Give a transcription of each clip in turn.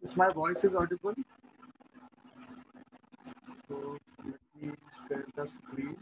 Is my voice is audible? So let me share the screen.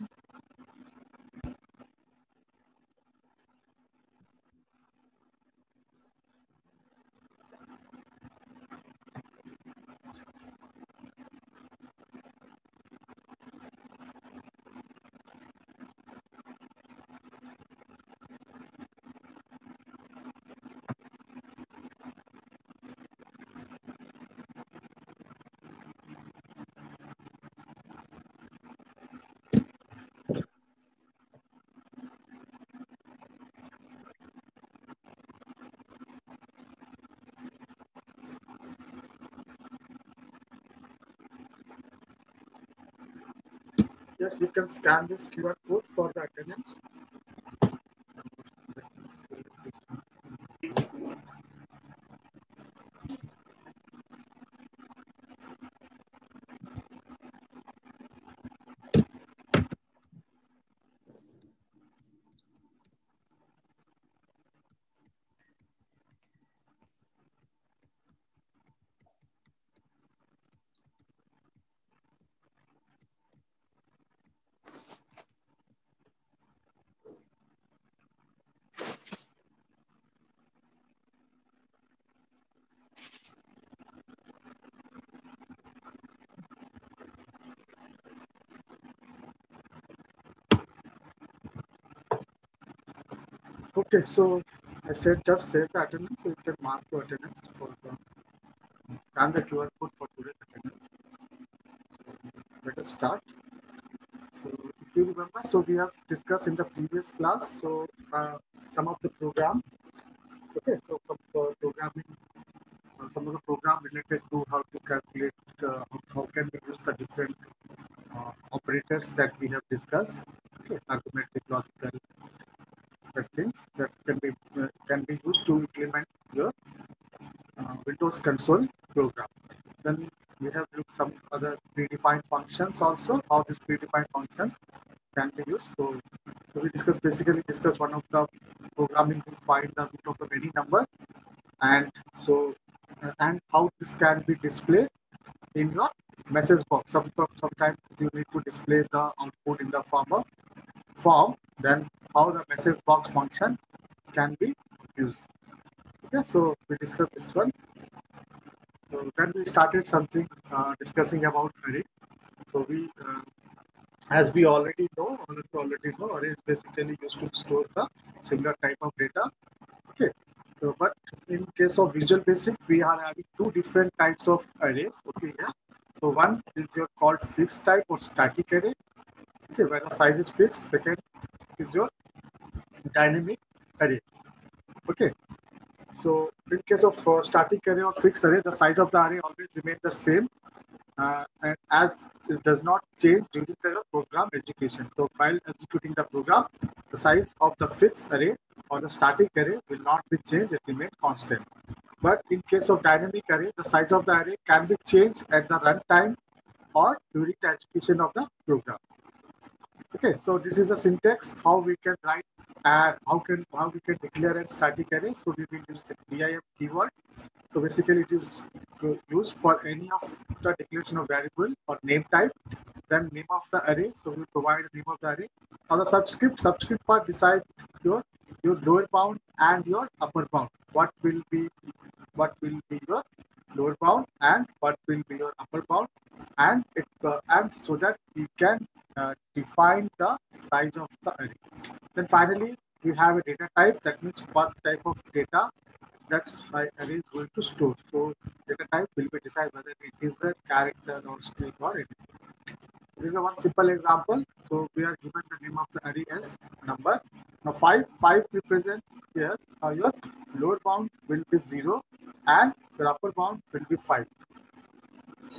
Yes, you can scan this QR code for the attendance. Okay, so I said just save the attendance, so you can mark your attendance for the scan the QR code for today's attendance. Let us start. So if you remember, so we have discussed in the previous class, so some of the program. Okay, so programming, some of the program related to how to calculate, how can we use the different operators that we have discussed. Okay, arithmetic, logical, things that can be used to implement your Windows console program. Then we have looked some other predefined functions also, how these predefined functions can be used. So we basically discuss one of the programming to find the root of the any number, and and how this can be displayed in your message box. Sometimes you need to display the output in the form, then how the message box function can be used. Okay, so we discussed this one. So then we started something discussing about array. So as we already know, array is basically used to store the single type of data. Okay. So, but in case of Visual Basic, we are having two different types of arrays. Okay, yeah. So one is your called fixed type or static array. Okay, where the size is fixed. Second is your dynamic array. Okay. So in case of static array or fixed array, the size of the array always remains the same, and as it does not change during the program execution. So while executing the program, the size of the fixed array or the static array will not be changed; it remains constant. But in case of dynamic array, the size of the array can be changed at the runtime or during the execution of the program. Okay, so this is the syntax how we can write and how we can declare a static array. So we will use the DIM keyword. So basically, it is used for any of the declaration of variable or name type. Then name of the array. So we provide the name of the array. Now the subscript part decide your lower bound and your upper bound. What will be your lower bound and what will be your upper bound, and so that we can define the size of the array. Then finally, we have a data type. That means what type of data that's my array is going to store. So data type will be decided whether it is a character or string or anything. This is a one simple example. So we are given the name of the array as number. Now five represent here. Your lower bound will be 0 and your upper bound will be 5.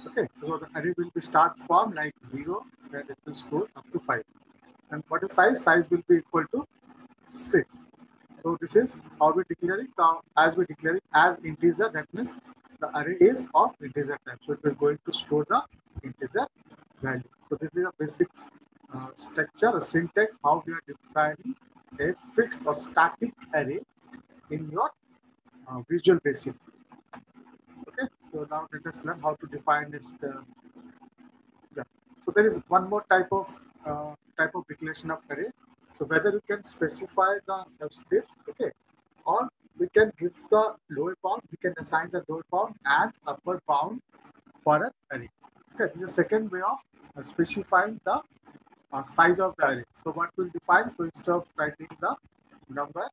Okay, so the array will be start from like 0 and it will store up to 5. And what is size? Size will be equal to 6. So this is how we declare it. Now, as we declare it as integer, that means the array is of integer type. So it is going to store the integer value. So this is a basic structure, a syntax, how we are defining a fixed or static array in your Visual Basic. Okay, So now let us learn how to define this. Yeah. So there is one more type of declaration of array. So whether you can specify the subscript, okay, or we can give the lower bound. We can assign the lower bound and upper bound for an array. Okay, this is the second way of specifying the size of the array. So what we'll define, so instead of writing the number,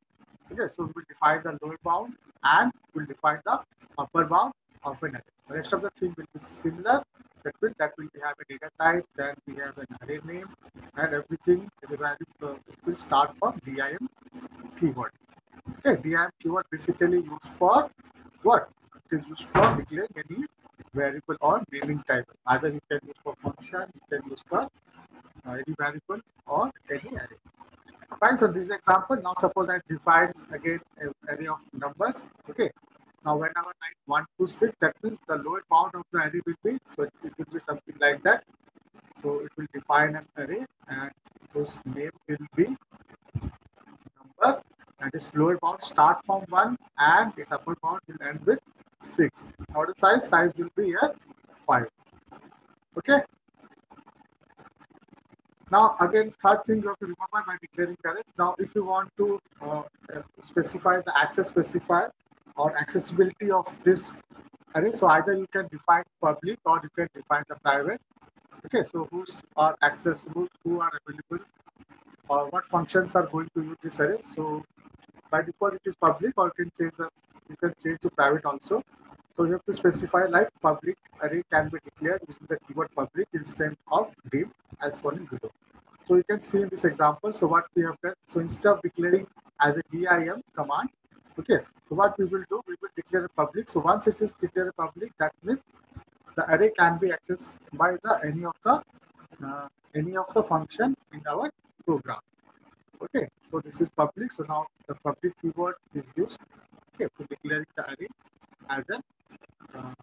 okay, so we'll define the lower bound and we'll define the upper bound of an array. The rest of the thing will be similar. That will have a data type, then we have an array name, and everything is a value. It will start from DIM keyword. Okay, DIM keyword basically used for what? It is used for declaring any variable or naming type. Either you can use for function, you can use for any variable or any array. Fine. So this is example. Now suppose I define again an array of numbers. Okay. Now whenever I write 1 to 6, that means the lower bound of the array will be, so it will be something like that. So it will define an array and whose name will be number, and its lower bound start from 1 and its upper bound will end with 6. Now the size will be at 5. Okay. Now again, third thing you have to remember by declaring arrays. Now if you want to specify the access specifier or accessibility of this array, so either you can define public or you can define the private. Okay, so who are available or what functions are going to use this array. So by default it is public, or you can change to private also. So you have to specify like public array can be declared using the keyword public instead of div as shown in below. So you can see in this example, so what we have done, so instead of declaring as a dim command, okay, so what we will do, we will declare a public. So once it is declared public, that means the array can be accessed by any of the function in our program. Okay, so this is public. So now the public keyword is used, okay, to declare the array as a uh,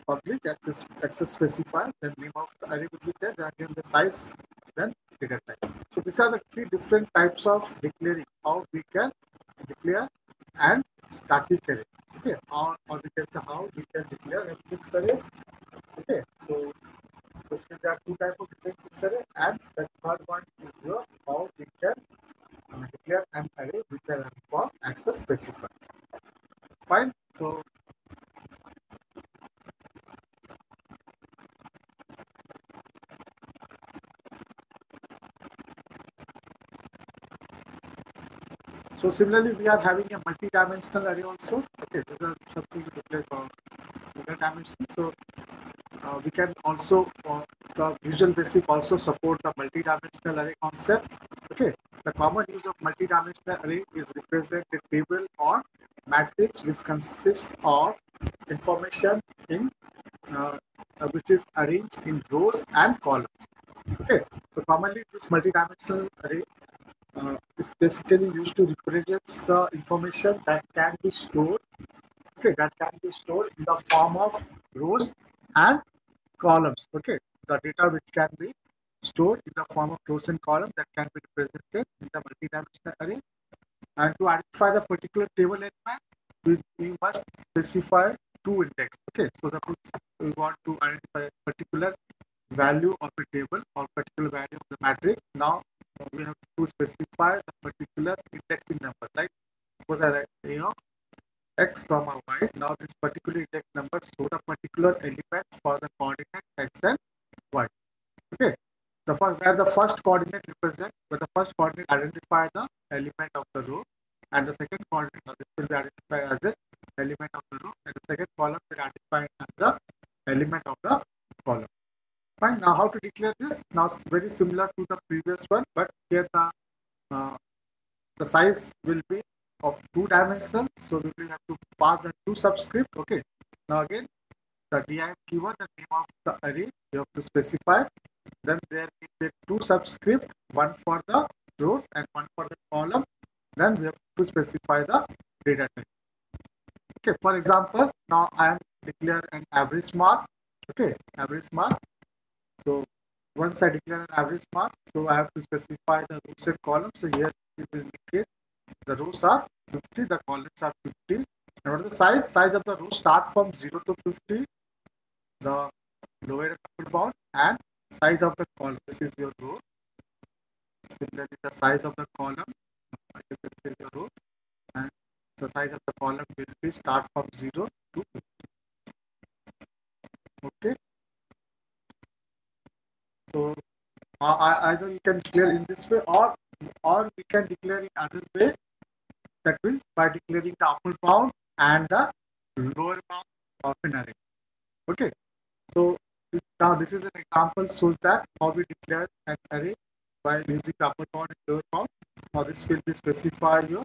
public access specifier. The name of the array will be there, then again the size, then data type. So these are the three different types of declaring, how we can declare and static array. Okay, or we can say how we can declare a fixed array. Okay, so basically there are two types of different fixed array, and the third one is how we can declare an array with a for access specifier. Fine. So similarly, we are having a multi-dimensional array also. Okay, these are something to declare for multi-dimensional. So we can also the Visual Basic also support the multi-dimensional array concept. Okay, the common use of multi-dimensional array is represent a table or matrix which consists of information in which is arranged in rows and columns. Okay, so commonly this multi-dimensional array is basically used to represent the information that can be stored. Okay, that can be stored in the form of rows and columns. Okay, the data which can be stored in the form of rows and columns that can be represented in the multi-dimensional array. And to identify the particular table element, we must specify two index. Okay, so suppose we want to identify a particular value of a table or particular value of the matrix. Now we have to specify the particular indexing number. Like suppose I write a of x comma y. Now this particular index number shows a particular element for the coordinate x and y. Okay. Where the first coordinate represents, where the first coordinate identify the element of the row, and the second coordinate this will be identified as the element of the row, and the second column will identify as the element of the column. Fine. Now how to declare this? Now it's very similar to the previous one, but here the size will be of 2 dimensional. So we will have to pass the 2 subscript. Okay. Now again, the dim keyword, the name of the array, you have to specify. Then there will be 2 subscript, one for the rows and one for the column. Then we have to specify the data type. Okay. For example, now I am declare an average mark. Okay, average mark. So once I declare an average mark, so I have to specify the rows and columns. So here it will indicate the rows are 50, the columns are 50. And what is the size? Size of the row start from 0 to 50, the lower and upper bound, and size of the column. This is your row. Similarly, the size of the column, this is your row, and the size of the column will be start from 0 to 50. Okay. So either you can declare in this way, or we can declare in other way. That means by declaring the upper bound and the lower bound of an array. Okay. So now this is an example shows that how we declare an array by using the upper bound and lower bound. Now this will be specify your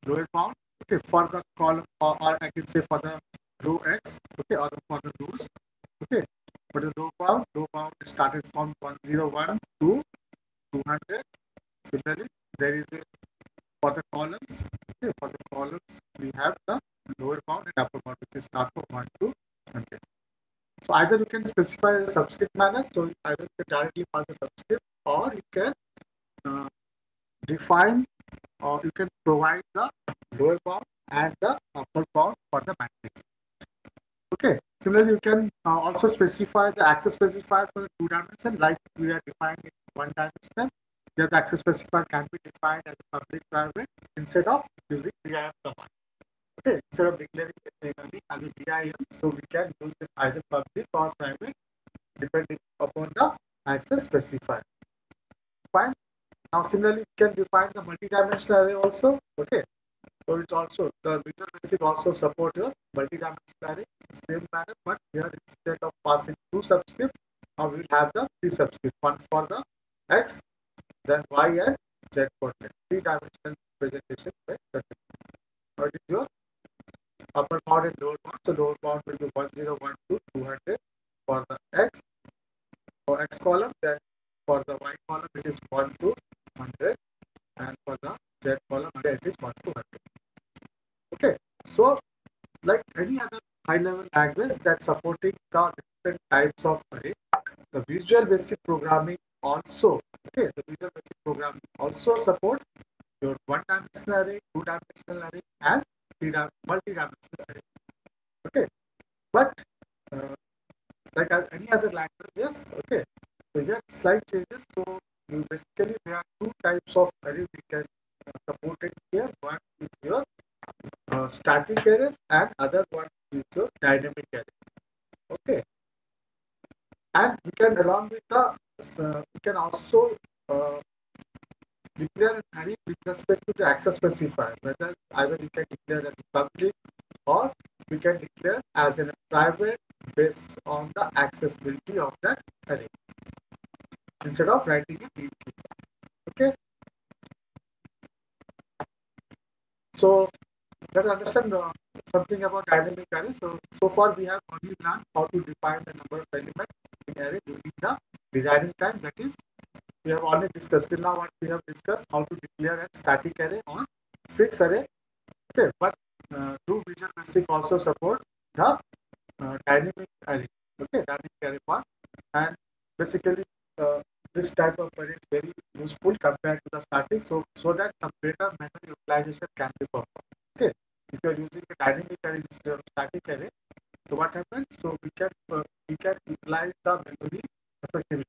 lower bound. Okay, for the column or I can say for the row X. Okay, or for the rows. Okay, for the low bound started from 101 to 200. Similarly, there is a for the columns. Okay, for the columns we have the lower bound and upper bound, which is start from 1 to 100. So either you can specify a subscript manner, so either you can directly pass the subscript, or you can uh, define, or you can provide the lower bound and the upper bound for the matrix. Okay. Similarly, you can also specify the access specifier for the 2 dimension, like we are defining in 1 dimension. Here, the access specifier can be defined as a public private instead of using DIM command. Okay, instead of declaring it as a DIM, so we can use it either public or private depending upon the access specifier. Fine. Now, similarly, we can define the multidimensional array also. Okay, so it's also the Visual Basic also support your multidimensional array same manner, but here instead of passing 2 subscripts, now we will have the 3 subscripts, one for the X, then Y and Z coordinate. 3 dimensional presentation by the what is your upper bound and lower bound? So lower bound will be 101 to 200 for the X for X column, then for the Y column it is 1 to 100, and for the Z column again it is 1 to 100. Okay, so like any other high-level language that supporting the different types of array, the Visual Basic Programming also, okay, the Visual Basic Programming also supports your 1 dimensional array, 2 dimensional array, and multi-dimensional array. Okay, but uh, like any other languages, okay, so here slight changes. So basically there are 2 types of array we can support it here. One is your static arrays, and other one is your dynamic array. Okay, and we can along with the we can also uh, declare an array with respect to the access specifier, whether either we can declare as public or we can declare as a private based on the accessibility of that array instead of writing it in. Okay, so let's understand something about dynamic array. So far we have only learned how to define the number of elements in array during the designing time. That is, we have already discussed. Till now, what we have discussed, how to declare a static array or fixed array. Okay, but do Visual Basic also support the dynamic array? Okay, dynamic array part, and basically this type of array is very useful compared to the static. So that a better memory utilization can be performed. Okay, if you are using a dynamic array instead of static array, so what happens? So we can utilize the memory effectively.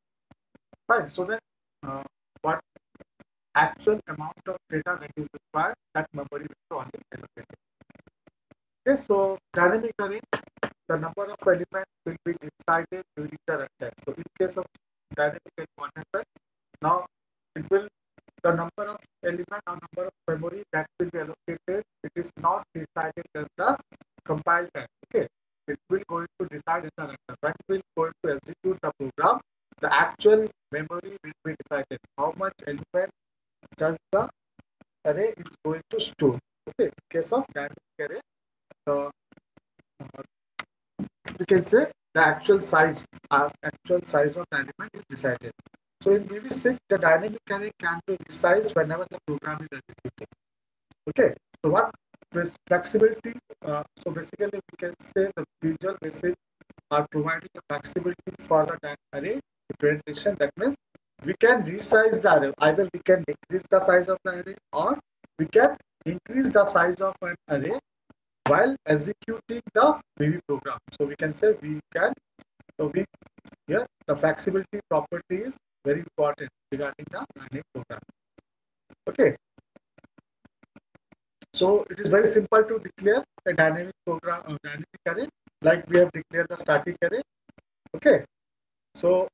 Fine. So then, what actual amount of data that is required, that memory will be only allocated. Okay, so dynamic array, the number of elements will be decided during the runtime. So in case of dynamic array, what happens? Now it will the number of element or number of memory that will be allocated. It is not decided at the compile time. Okay, it will going to decide in the runtime. When it will going to execute the program, the actual memory will be decided. How much element does the array is going to store? Okay, in case of dynamic array, uh, you can say the actual size of the element is decided. So in VB6, the dynamic array can be resized whenever the program is executed. Okay, so what flexibility? So basically, we can say the Visual Basic are providing a flexibility for the array implementation. That means we can resize the array. Either we can decrease the size of the array, or we can increase the size of an array while executing the VB program. So we can say here the flexibility property is very important regarding the dynamic program. Okay, so it is very simple to declare a dynamic program, dynamic array, like we have declared the static array. Okay, so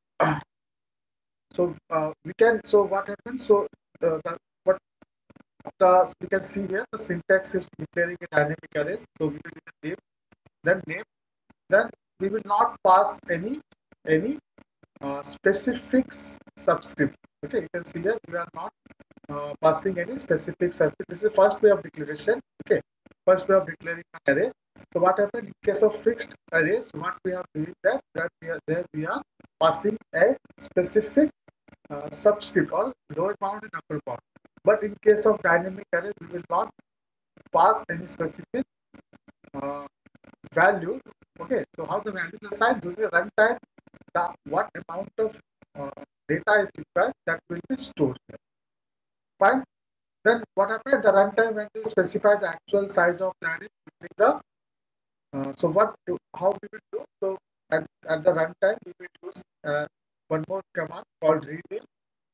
we can, so what happens? So what we can see here, the syntax is declaring a dynamic array. So we will name, then we will not pass any specifics subscript. Okay, you can see here we are not passing any specific subscript. This is the first way of declaration. Okay, first way of declaring an array. So what happens in case of fixed arrays? What we are doing we are passing a specific subscript or lower bound and upper bound. But in case of dynamic array, we will not pass any specific uh, value. Okay, so how the value is assigned during the runtime, what amount of uh, data is required, that will be stored here. Fine. Then what happens at the runtime when we specify the actual size of the array using the so how we will do? So at the runtime we will use one more command called read,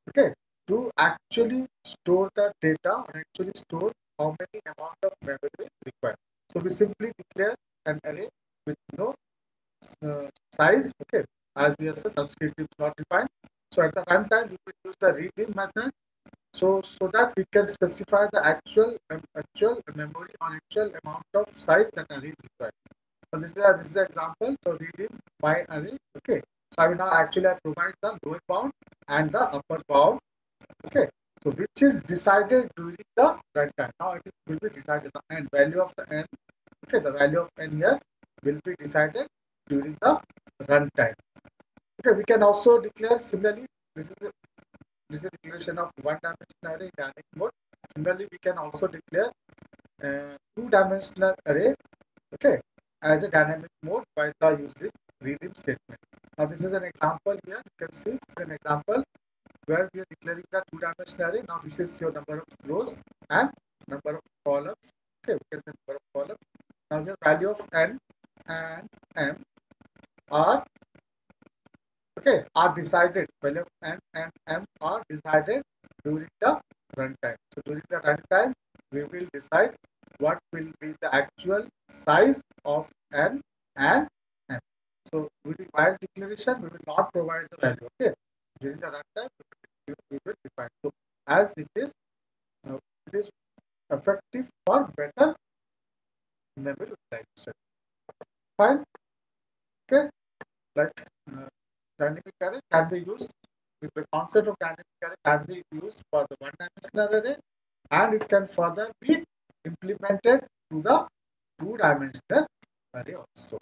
okay, to actually store the data or actually store how many amount of memory is required. So we simply declare an array with no size, okay, as we have said, subscript is not defined. So at the runtime we will use the read method, so that we can specify the actual memory or actual amount of size that array is required. So this is an example. So read in my array, okay. So I will now actually provide the lower bound and the upper bound. Okay, so which is decided during the runtime. Now it will be decided the n value of the n. Okay, the value of n here will be decided during the runtime. Okay, we can also declare similarly. This is a declaration of one-dimensional array in dynamic mode. Similarly, we can also declare two-dimensional array. Okay, as a dynamic mode by the using redeem statement. Now this is an example here. You can see it's an example where we are declaring the two-dimensional array. Now this is your number of rows and number of columns. Okay, we can say number of columns. Now the value of n and m are are decided. Value of n and m are decided during the runtime. So during the runtime, we will decide what will be the actual size of n and m. So while declaration, we will not provide the value. Okay, during the runtime, we will define. So as it is effective for better memory utilization. Fine. Okay, like dynamic array can be used with the concept of dynamic array can be used for the one-dimensional array, and it can further be implemented to the two-dimensional array also.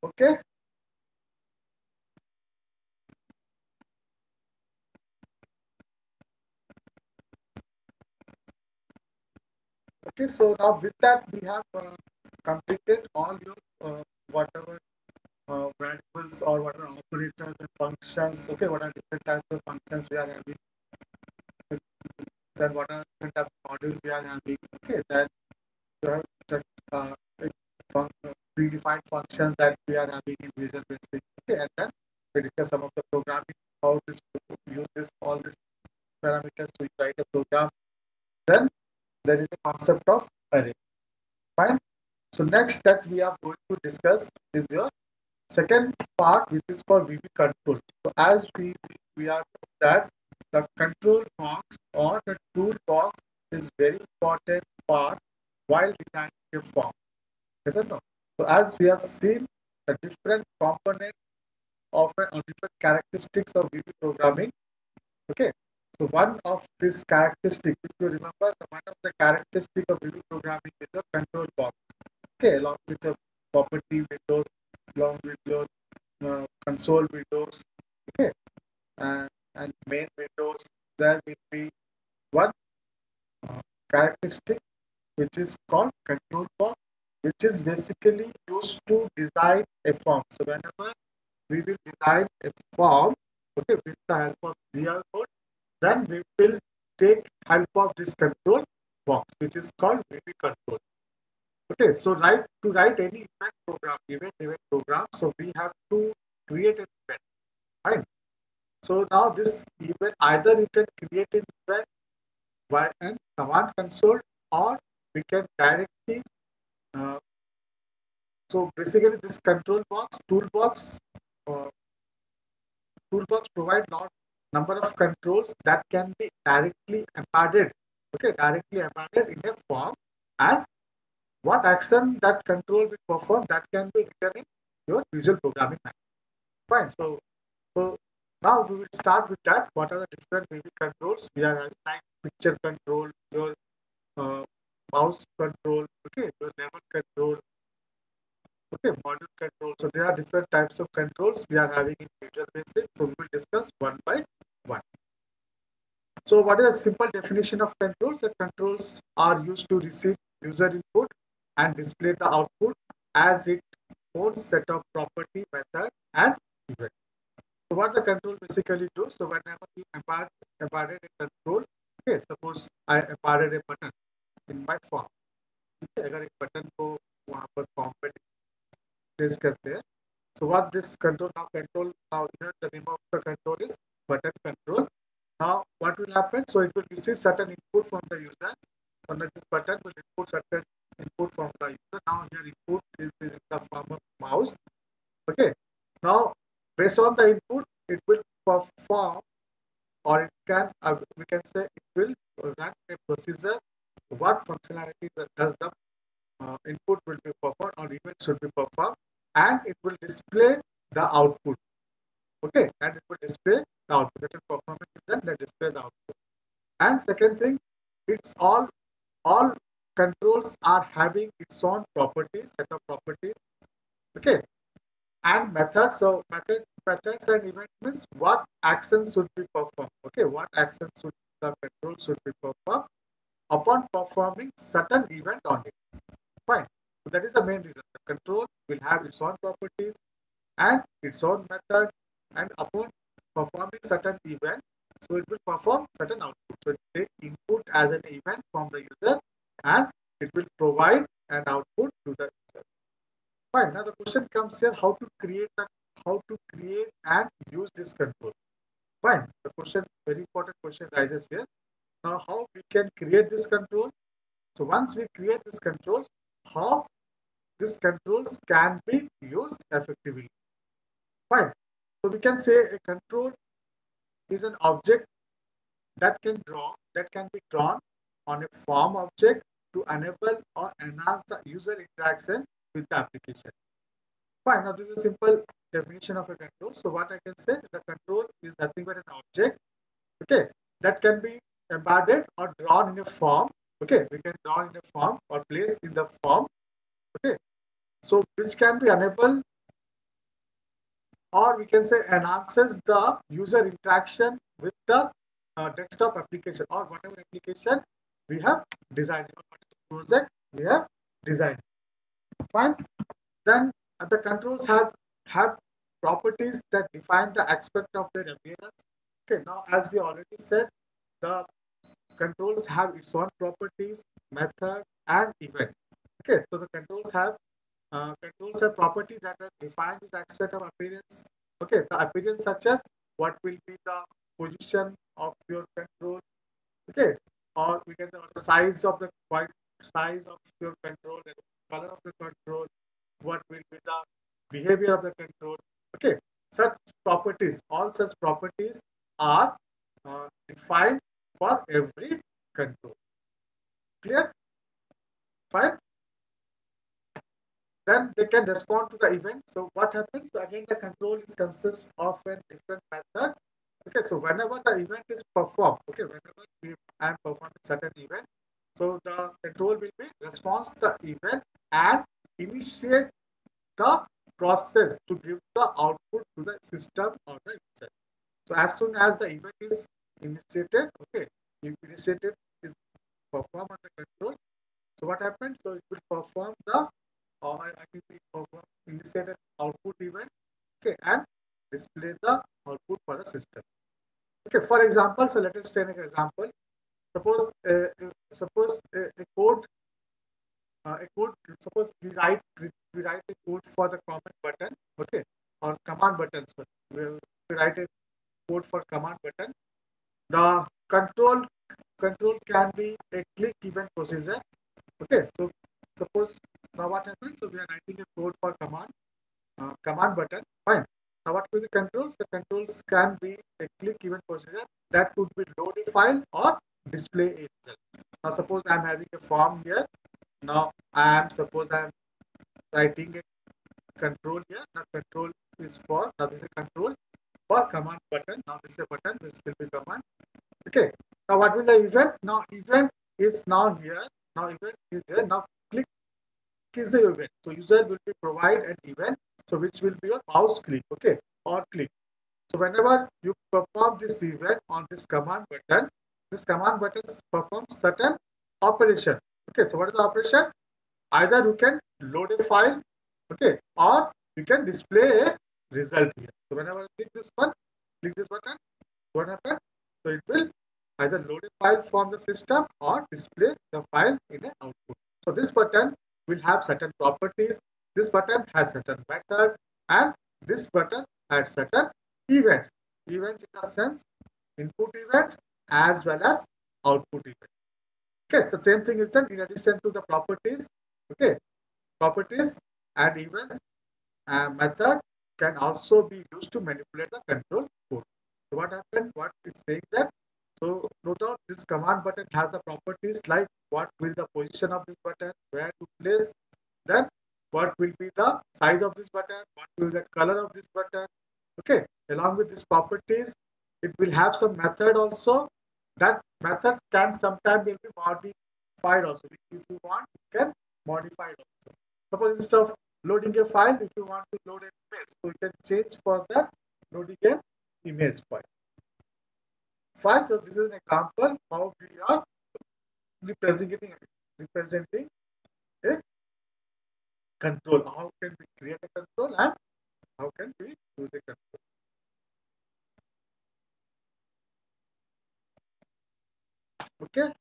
Okay. Okay, so now with that we have completed all your whatever variables or whatever operators and functions. Okay, what are different types of functions we are having? Then what are different types of modules we are having? Okay, then you have uh, predefined functions that we are having in Visual Basic. Okay, and then we discuss some of the programming, how this use this all these parameters to write a program. Then there is a concept of array. Fine. So next that we are going to discuss is your second part, which is for VB control. So as we are told that the control box or the toolbox is very important part while designing a form. Yes or no? So as we have seen the different components of or different characteristics of VB programming. Okay. So one of these characteristics, if you remember, one of the characteristics of VB programming is the control box. Okay, along with the property windows, along with your console windows, okay, and main windows, there will be one characteristic which is called control box, which is basically used to design a form. So whenever we will design a form, okay, with the help of GL code, then we will take help of this control box, which is called VB control. Okay, so to write any event program, event program, so we have to create an event, right? So now this event, either you can create an event by an command console, or we can directly, uh, so basically this control box, uh, toolbox provide lot number of controls that can be directly embedded, okay, directly embedded in a form, and what action that control will perform, that can be written in your visual programming language. Fine. So now we will start with that. What are the different VB controls we are having, like picture control, your uh, mouse control, okay, your level control, okay, module control. So there are different types of controls we are having in Visual Basic. So we will discuss one by one. So what is a simple definition of controls? The controls are used to receive user input and display the output as its own set of property, method, and event. So what the control basically do? So whenever you embedded a control, okay, suppose I embedded a button in my form. ठीक है, अगर एक button को वहाँ पर form पे place करते हैं, so what this control now here the name of the control is button control. Now what will happen? So it will receive certain input from the user. And this button will input certain input from the user. Now here input is in the form of mouse. Okay. Now based on the input, it will perform, or it can we can say it will run a procedure. What functionality does the input will be performed or event should be performed, and it will display the output. Okay, and it will display the output. That is performance is done, that display the output. And second thing, it's all controls are having its own properties, set of properties. Okay, and methods. So methods and event means what actions should be performed. Okay, what actions should the control should be performed upon performing certain event on it. Fine. So that is the main reason. The control will have its own properties and its own method, and upon performing certain event, so it will perform certain output. So it take input as an event from the user, and it will provide an output to the user. Fine. Now the question comes here: how to create and use this control. Fine. The question, very important question rises here. Now, how we can create this control? So once we create this controls, how these controls can be used effectively. Fine. So we can say a control is an object that can be drawn on a form object to enable or enhance the user interaction with the application. Fine. Now this is a simple definition of a control. So what I can say is the control is nothing but an object, okay, that can be embedded or drawn in a form. Okay, we can draw in a form or place in the form. Okay, so which can be enabled, or we can say enhances the user interaction with the desktop application or whatever application we have designed, or whatever project we have designed. Fine. Then the controls have properties that define the aspect of their appearance. Okay. Now, as we already said, the controls have its own properties, method, and event. Okay. So the controls have properties that are defined as aspect of appearance. Okay, the appearance such as what will be the position of your control. Okay, or we can the size of the size of your control, and color of the control. What will be the behavior of the control? Okay, such properties, all such properties are defined for every control. Clear? Fine. Then they can respond to the event. So what happens? Again, the control is consists of a different method. Okay, so whenever the event is performed, okay, whenever we am performing certain event, so the control will be response to the event and initiate the process to give the output to the system or the user. So as soon as the event is initiated, okay, if initiated is performed on the control, so what happens? So it will perform the, or I think it perform initiate an output event, okay, and display the output for the system. Okay, for example, so let us take an example. Suppose a code a code. Suppose we write a code for the comment button, okay, or command button. So we write a code for command button. The control can be a click event procedure. Okay, so suppose now what happens? So we are writing a code for command button. Fine. Now what will the controls? The controls can be a click event procedure that could be load a file or display a result. Now suppose I am having a form here. Now I am writing a control here. Now control is for now this is a control for command button. Now this is a button. This will be command. Okay. Now what will the event? Now event is now here. Now event is here. Now click is the event. So user will be provide an event. So which will be a mouse click. Okay. Or click. So whenever you perform this event on this command button performs certain operation. Okay. So what is the operation? Either you can load a file, okay, or you can display a result here. So whenever you click this button, what happens? So it will either load a file from the system or display the file in an output. So this button will have certain properties. This button has certain method, and this button has certain events. Events in the sense input events as well as output events. Okay, so same thing is done in addition to the properties. Okay, properties and events method can also be used to manipulate the control code. So what happened? What is saying that? So no doubt this command button has the properties like what will the position of this button, where to place, then what will be the size of this button, what will be the color of this button. Okay, along with these properties, it will have some method also. That method can sometimes will be modified also. If you want, you can modify it also. Suppose instead of loading a file, if you want to load an image, so you can change for that loading an image file. Fine, so this is an example how we are representing a control. How can we create a control and how can we use a control? Okay.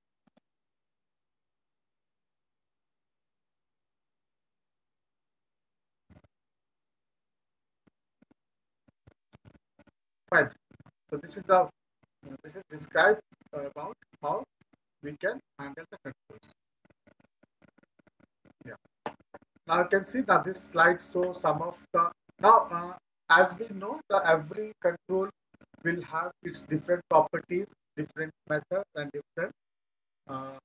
Fine. So this is described about how we can handle the controls. Yeah. Now you can see that this slide shows some of the now as we know that every control will have its different properties, different methods, and different uh,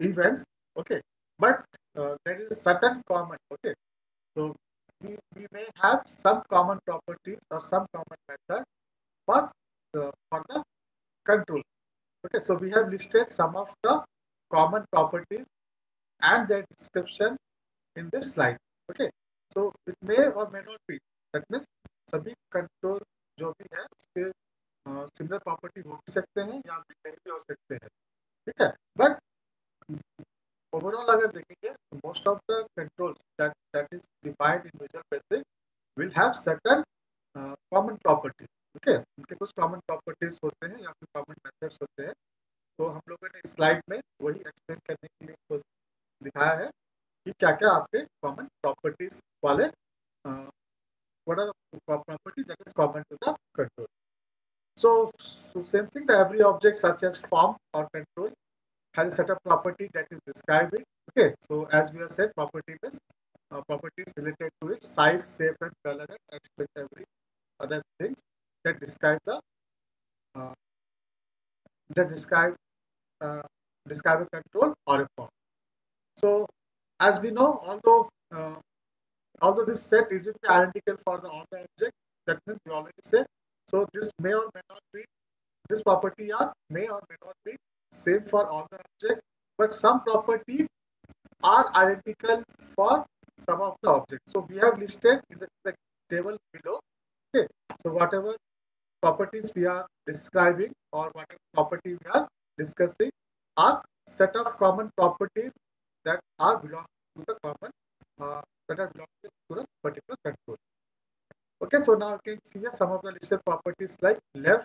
events. Okay, but there is certain common. Okay, so we may have some common properties or some common method for the control. Okay, so we have listed some of the common properties and their description in this slide. Okay, so it may or may not be. That means सभी control जो भी है उसके similar property हो भी सकते हैं या फिर नहीं भी हो सकते हैं. ठीक है, बट ओवरऑल अगर देखेंगे most of the controls that is defined in Visual Basic will have certain common properties. Okay, उनके कुछ कॉमन प्रॉपर्टीज होते हैं या फिर कॉमन मेथड्स होते हैं. तो हम लोगों ने इस स्लाइड में वही एक्सप्लेन करने के लिए दिखाया है कि क्या क्या आपके कॉमन प्रॉपर्टीज वाले what are the properties that is common to the control. So same thing, that every object such as form or control has a set of property that is described it. Okay, so as we have said, property is properties related to its size, shape, and color, and every other things that describe the uh, that uh, describe a control or a form. So as we know, although this set isn't identical for all the objects, that means we already said. So this may or may not be, this property may or may not be same for all the objects, but some properties are identical for some of the objects. So we have listed in the table below. Okay, so whatever properties we are describing or whatever property we are discussing are set of common properties that are belong to the common that are belonging to a particular control. Okay, so now you can see here some of the listed properties like left.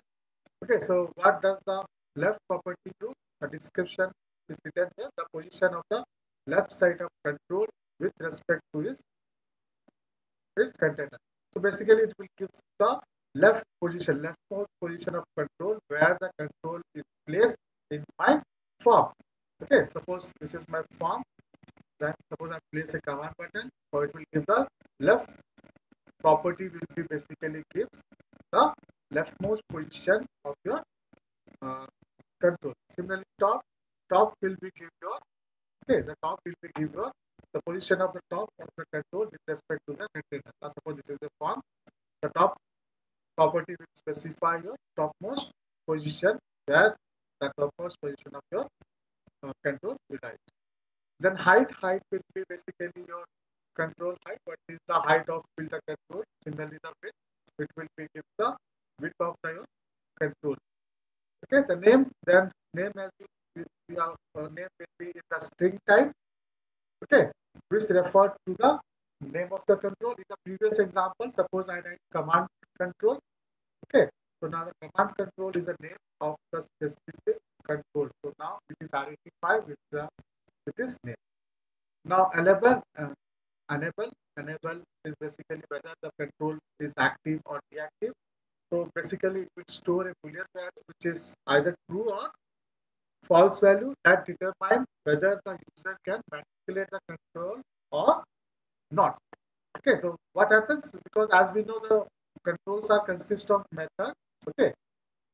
Okay, so what does the left property do? The description is written here. The position of the left side of control with respect to its container. So basically it will give the leftmost position of control where the control is placed in my form. Okay, suppose this is my form, then suppose I place a command button, so it will give the left property will be basically gives the leftmost position of your uh, control. Similarly, top will be give your the top will be give your the position of the top of the control with respect to the container. Now, suppose this is the form, the top property will specify your topmost position where the topmost position of your control will lie. Then height will be basically your control height. What is the height of filter control? Similarly, the width will be give the width of the your control. Okay, the name as we are name will be in the string type. Okay, which refer to the name of the control. In the previous example, suppose I write command control. Okay, so now the command control is the name of the specific control. So now it is identified with this name. Now enable is basically whether the control is active or deactive. So basically it will store a boolean value which is either true or false value that determine whether the user can manipulate the control or not. Okay, so what happens, because as we know the controls are consist of method. Okay,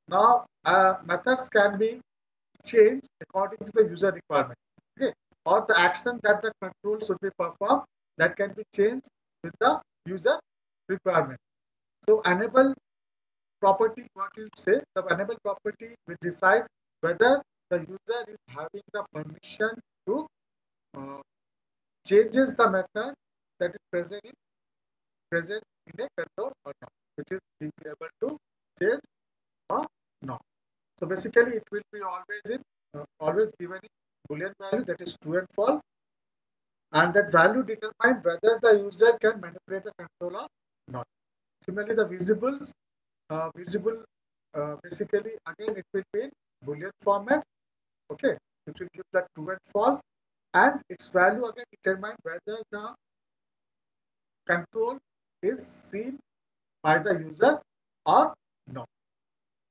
now methods can be changed according to the user requirement. Okay, or the action that the control should be performed, that can be changed with the user requirement. So enable property, what you say, the enable property will decide whether the user is having the permission to uh, changes the method that is present in a control or not, which is being able to change or not. So basically, it will be always given in boolean value, that is true and false, and that value determines whether the user can manipulate the control or not. Similarly, the visible basically again it will be in boolean format. Okay, which will give the true and false, and its value again determine whether the control is seen by the user or not.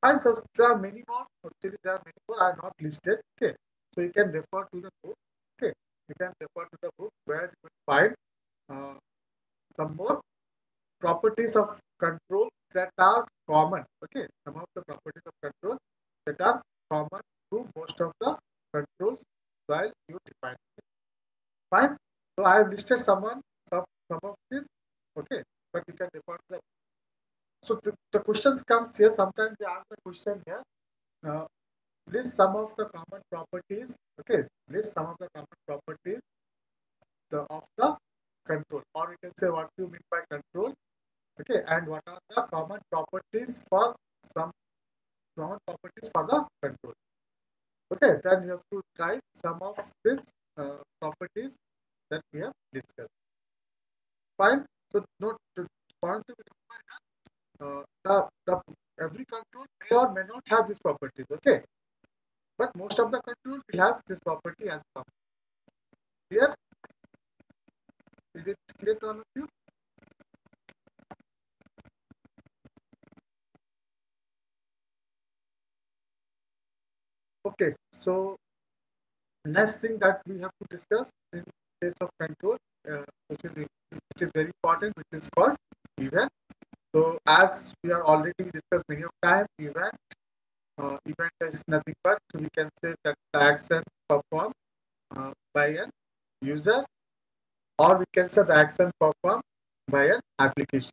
Fine, so there are many more. Actually, there are many more are not listed. Okay, so you can refer to the book. Okay, you can refer to the book where you will find uh, some more properties of control that are common. Okay, some of the properties of control that are common to most of the controls while you define. Fine. So I have listed some of these. Okay, but you can refer to the. So the questions comes here. Sometimes they ask the question here. Uh, List some of the common properties. Okay, list some of the common properties of the control, or you can say what you mean by control. Okay, and what are the common properties for some common properties for the control. Okay, then you have to try some of these properties that we have discussed. Fine. So note the point to be the every control may or may not have these properties. Okay, but most of the control will have this property as well. Clear? Is it clear to all of you? Okay, so next thing that we have to discuss in case of control, which is very important, which is called event. So as we are already discussed many of times, event is nothing but we can say that the action performed by an user, or we can say the action performed by an application.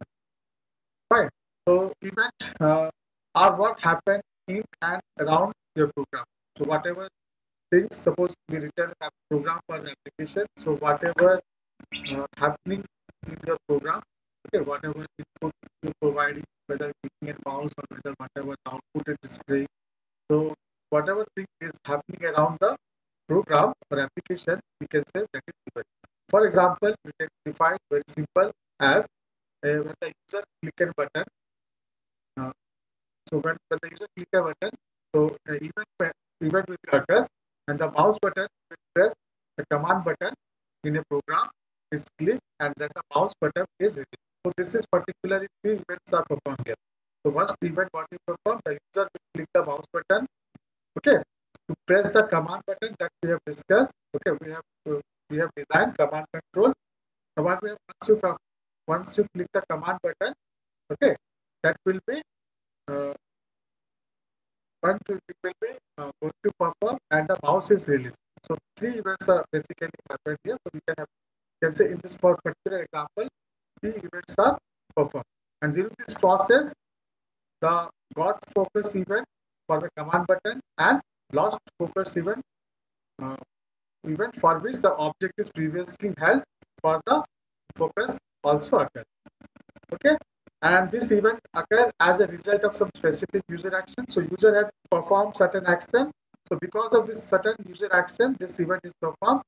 Fine. So event are what happen in and around your program. So whatever things, suppose we return a program for an application. So whatever happening in your program, okay, whatever input you're providing, whether clicking a mouse or whether whatever output is displaying. So whatever thing is happening around the program or application, we can say that is event. For example, we can define very simple as when the user click a button. Uh, so when the user click a button, so event will occur, and the mouse button will press the command button. in a program is clicked and then the mouse button is released. So this is particularly three events are performed here. So once the event what you perform, the user will click the mouse button. Okay, to press the command button that we have discussed. Okay, we have designed command control. Once you click the command button, okay, that will be uh, it will be going to perform and the mouse is released. So three events are basically happened here. So we can say in this particular example, three events are performed. And during this process, the got focus event for the command button and lost focus uh, event for which the object is previously held for the focus also occurs. Okay, and this event occur as a result of some specific user action. So user had performed certain action. So because of this certain user action, this event is performed,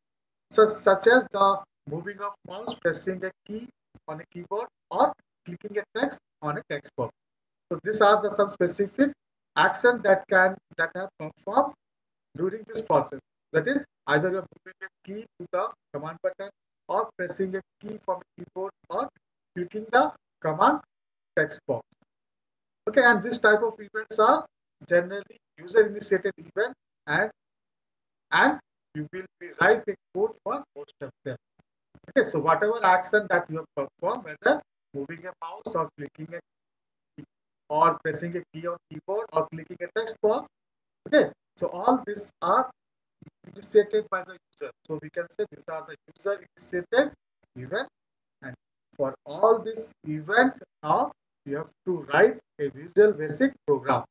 such as the moving of mouse, pressing a key on a keyboard, or clicking a text on a text box. So these are the some specific action that have performed during this process. That is, either you're moving a key to the command button, or pressing a key from a keyboard, or clicking the command text box. Okay, and this type of events are generally user-initiated event, and you will be writing code for most of them. Okay, so whatever action that you have performed, whether moving a mouse or clicking a key, or pressing a key on keyboard or clicking a text box, okay, so all these are initiated by the user. So we can say these are the user-initiated event, and for all this event, now you have to write a Visual Basic program.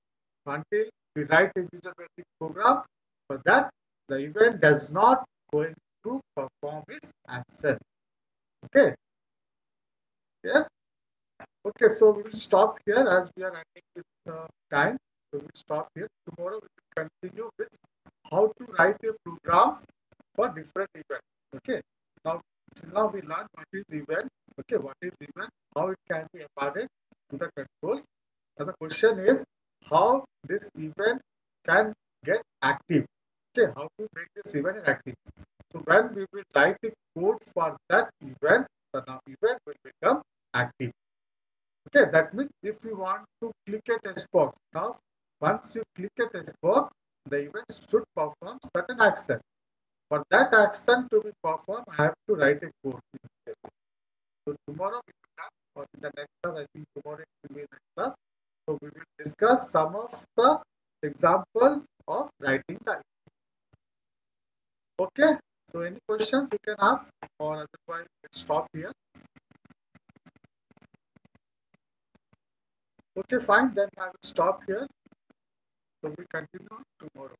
Until we write a Visual Basic program, for that the event does not going to perform its action. Okay. Yeah. Okay. So we will stop here as we are ending with time. So we will stop here. Tomorrow we will continue with how to write a program for different events. Okay. Now, till now we learned what is event. Okay, what is event? How it can be imparted to the controls. Now the question is how this event can get active. Okay, how to make this event active. So when we will write the code for that event, the now event will become active. Okay, that means if you want to click a text box, now once you click a text box, the event should perform certain action. For that action to be performed, I have to write a code. So tomorrow we will have, or in the next class, I think tomorrow it will be next class. So we will discuss some of the examples of writing the. Okay. So any questions you can ask, or otherwise we'll stop here. Okay, fine. Then I will stop here. So we continue tomorrow.